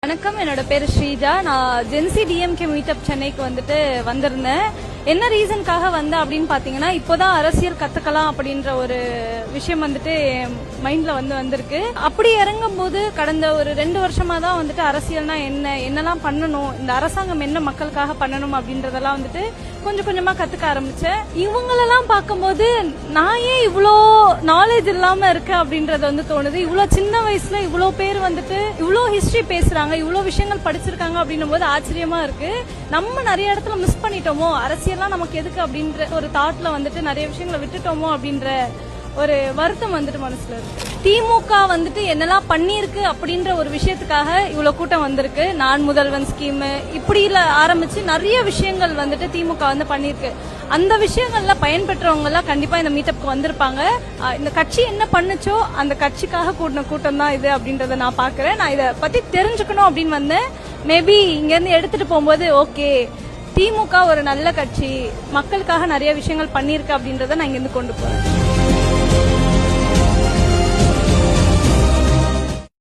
வணக்கம், என்னோட பேரு ஸ்ரீஜா. நான் ஜென்சி டிஎம்கே மீட்டப் சென்னைக்கு வந்திருந்தேன். என்ன ரீசனுக்காக வந்தேன் அப்படின்னு பாத்தீங்கன்னா, இப்போதான் அரசியல் கத்துக்கலாம் அப்படின்ற ஒரு விஷயம் என் மைண்ட்ல வந்திருக்கு. அப்படி இறங்கும் போது கடந்த ஒரு 2 வருஷமா தான் அரசியல்னா என்னெல்லாம் பண்ணணும், இந்த அரசாங்கம் என்ன மக்களுக்காக பண்ணணும் அப்படின்றதெல்லாம் கொஞ்சம் கொஞ்சமா கத்துக்க ஆரம்பிச்சேன். இவங்களெல்லாம் பார்க்கும்போது நான் ஏன் இவ்வளோ நாலேஜ் இல்லாம இருக்கேன் அப்படின்றது தோணுது. இவ்வளோ சின்ன வயசுல இவ்வளோ பேர் இவ்வளோ ஹிஸ்டரி பேசுறாங்க, இவ்வளோ விஷயங்கள் படிச்சிருக்காங்க அப்படின்னும் போது ஆச்சரியமா இருக்கு. நம்ம நிறைய இடத்துல மிஸ் பண்ணிட்டோமோ, அரசியல்லாம் நமக்கு எதுக்கு அப்படின்ற ஒரு தாட்ல நிறைய விஷயங்களை விட்டுட்டோமோ அப்படின்ற ஒரு வருத்தம் மனசுல இருக்கு. திமுக என்னெல்லாம் பண்ணிருக்கு அப்படின்ற ஒரு விஷயத்துக்காக இவ்வளவு கூட்டம் வந்திருக்கு. நான் முதல்வன் ஸ்கீம் இப்படி ஆரம்பிச்சு நிறைய விஷயங்கள் திமுக பண்ணிருக்கு. அந்த விஷயங்கள்ல பயன்பெற்றவங்க எல்லாம் கண்டிப்பா இந்த மீட்டப்க்கு வந்திருப்பாங்க. இந்த கட்சி என்ன பண்ணுச்சோ அந்த கட்சிக்காக கூட்டின கூட்டம் தான் இது அப்படின்றத நான் பாக்குறேன். நான் இதை பத்தி தெரிஞ்சுக்கணும் அப்படின்னு வந்தேன். மேபி இங்க இருந்து எடுத்துட்டு போகும்போது ஓகே, திமுக ஒரு நல்ல கட்சி, மக்களுக்காக நிறைய விஷயங்கள் பண்ணிருக்கு அப்படின்றத நான் இங்க இருந்து கொண்டு போறேன்.